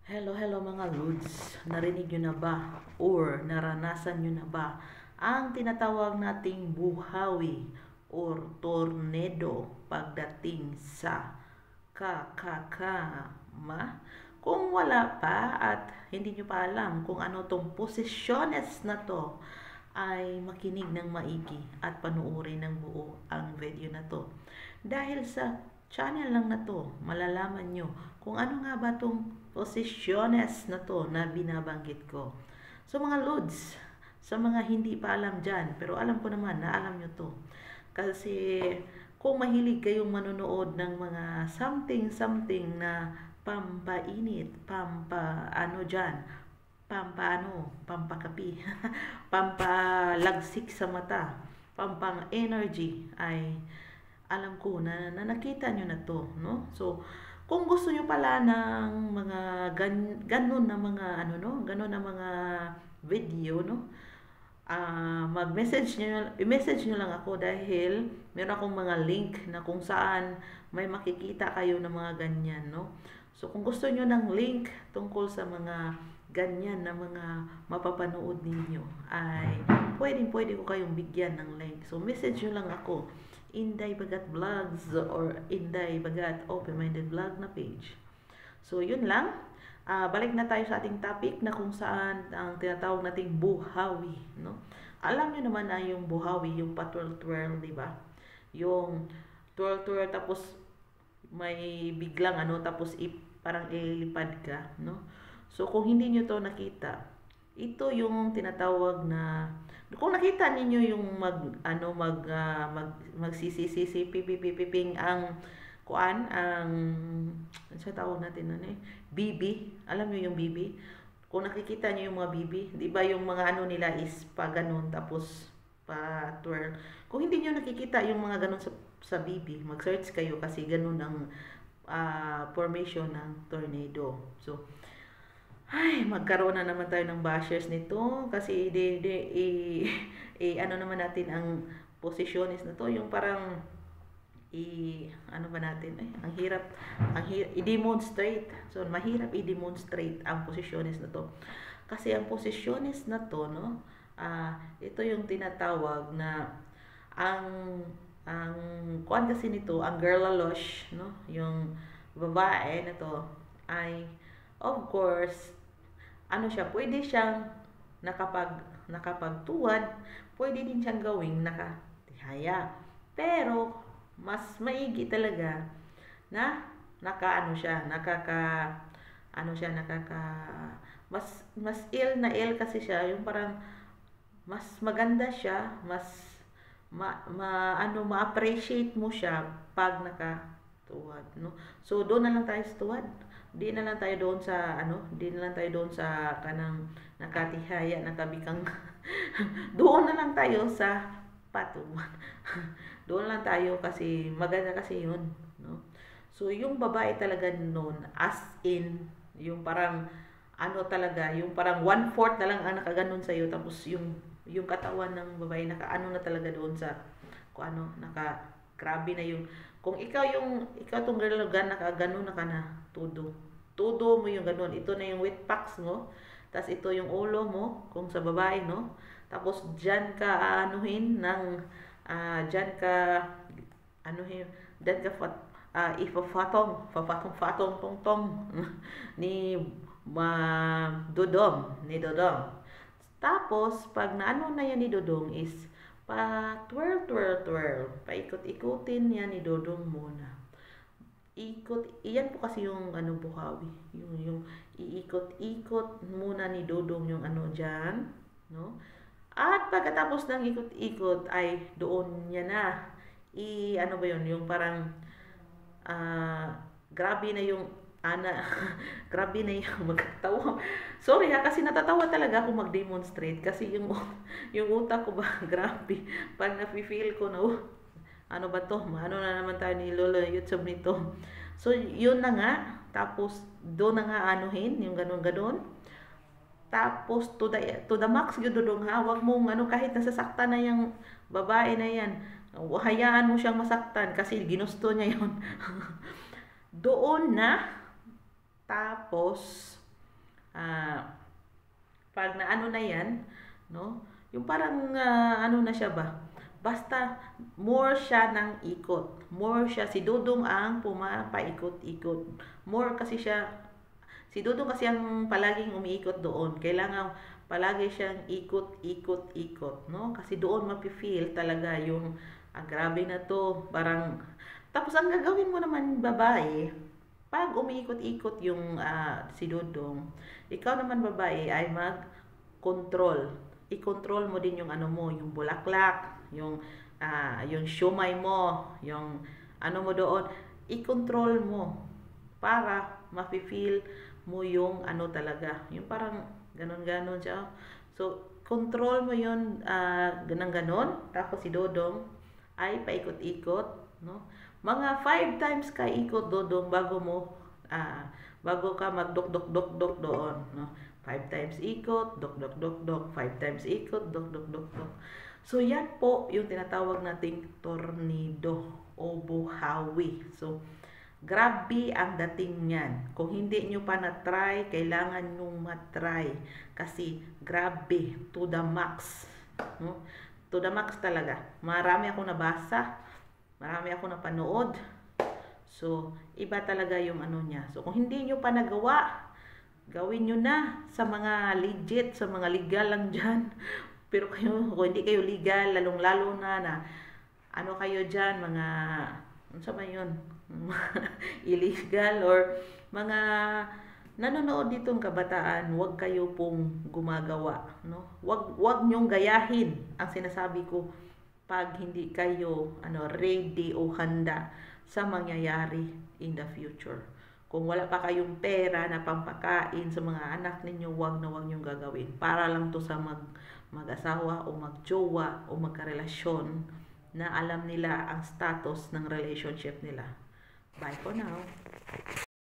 Hello mga Lods. Narinig nyo na ba or naranasan nyo na ba ang tinatawag nating buhawi or tornado pagdating sa kakakama? Kung wala pa at hindi nyo pa alam kung ano tong posisyones na to, ay makinig ng maigi at panuorin ng buo ang video na to. Dahil sa channel lang na to, malalaman nyo kung ano nga ba tong posisyones na to na binabanggit ko. So mga Lods, sa mga hindi pa alam dyan, pero alam ko naman na alam nyo to. Kasi kung mahilig kayong manonood ng mga something na pampainit, pampakapi, pampalagsik sa mata, pampang energy, ay alam ko na nakita nyo na to, no? So, kung gusto nyo pala ng mga ganun na mga ganun na mga video, no? I-message nyo lang ako dahil meron akong mga link na kung saan may makikita kayo ng mga ganyan, no? So, kung gusto nyo ng link tungkol sa mga ganyan na mga mapapanood ninyo, ay pwede ko kayong bigyan ng link. So, message nyo lang ako, Inday Bagat Vlogs or Inday Bagat Open-Minded Vlog na page. So, yun lang. Balik na tayo sa ating topic na kung saan ang tinatawag nating buhawi, no? Alam niyo naman na yung buhawi, yung patwirl-twirl, di ba? Yung twirl-twirl tapos may biglang tapos parang ilipad ka, no? So kung hindi niyo to nakita, ito yung tinatawag na kung nakita niyo yung magsisisipipipiping ang sa tawag natin BB. Alam niyo yung BB? Kung nakikita niyo yung mga BB, di ba yung mga nila is pa ganun tapos pa twirl. Kung hindi niyo nakikita yung mga ganun sa BB, mag-search kayo kasi ganun ang formation ng tornado. So magkaroon na naman tayo ng bashers nito kasi naman natin ang posisyones na to, yung parang ang hirap i-demonstrate. So mahirap i-demonstrate ang posisyones na to. Kasi ang posisyones na to, no, ito yung tinatawag na ang kuan kasi nito, ang girlalosh, no, yung babae na to ay of course siya, pwede siyang nakapagtuwad, pwede din siyang gawing nakatihaya. Pero mas maigi talaga na mas ill na ill kasi siya, yung parang mas maganda siya, mas ma-appreciate mo siya pag nakatuwad, no? So doon na lang tayo sa tuwad. Di na lang tayo doon sa kanang nakatihaya, nakabikang doon na lang tayo sa patuwad. Doon lang tayo kasi maganda kasi yun, no? So yung babae talaga noon, as in yung parang talaga, yung parang 1/4 na lang ang nakaganon sa iyo, tapos yung katawan ng babae na talaga doon sa grabe na yung kung ikaw tong girl nakaganon na ka na tudo mo yung ganon. Ito na yung wet packs mo, tas ito yung ulo mo kung sa babae, no? Tapos dyan ka dyan ka ifafatong tong ni Dodong. Tapos pag na yan ni Dodong is twirl, paikot-ikutin yan ni Dodong muna. Iyan po kasi yung buhawi, yung iikot-ikot muna ni Dodong yung dyan, no? At pagkatapos ng ikot-ikot ay doon niya na yung parang grabe na yung grabe na yung magtawa. Sorry kasi natatawa talaga ako mag-demonstrate kasi yung utak ko ba grabe pag nafe-feel ko na ba to? Na naman tayo ni Lolo YouTube nito. So, yun na nga. Tapos, doon na nga yung ganun. Tapos, to the max yun doon ha. Huwag mong kahit nasasaktan na yung babae na yan. Hayaan mo siyang masaktan kasi ginusto niya yun. Doon na. Tapos, ah, pag naano na yan, no? Yung parang ano na siya ba? Basta more siya ng ikot. More siya, si Dudong ang pumapaikot-ikot. More kasi siya, si Dudong kasi ang palaging umiikot doon. Kailangan palagi siyang ikot-ikot-ikot, no? Kasi doon mapi-feel talaga yung grabe na to, parang tapos ang gagawin mo naman babae, pag umiikot-ikot yung si Dudong, ikaw naman babae ay mag-control. I-control mo din yung ano mo, yung bulaklak, yung siomay mo, yung ano mo doon, i-control mo para mafe-feel mo yung ano talaga, yung parang ganon-ganon siya. So, control mo yun, ganon-ganon, tapos si Dodong ay paikot-ikot, no? Mga 5 times ka ikot Dodong bago ka magdok-dok-dok-dok doon, no? 5 times ikot, dok-dok-dok-dok, 5 times ikot, dok-dok-dok-dok. So, yan po yung tinatawag nating tornado o buhawi. So, grabe ang dating niyan. Kung hindi nyo pa na-try, kailangan nyo matry. Kasi, grabe, to the max. No? To the max talaga. Marami ako nabasa, marami ako napanood. So, iba talaga yung ano niya. So, kung hindi nyo pa nagawa, gawin nyo na sa mga legit, sa mga legal lang dyan. Pero kayo, kung hindi kayo legal, lalong-lalo na ano kayo dyan, mga, ano sa ba yun? Illegal or mga nanonood ditong kabataan, huwag kayo pong gumagawa, no? Huwag nyong gayahin ang sinasabi ko pag hindi kayo ready o handa sa mangyayari in the future. Kung wala pa kayong pera na pampakain sa mga anak ninyo, huwag na huwag nyong gagawin. Para lang to sa mag-asawa o magjowa o magkarelasyon na alam nila ang status ng relationship nila. Bye for now.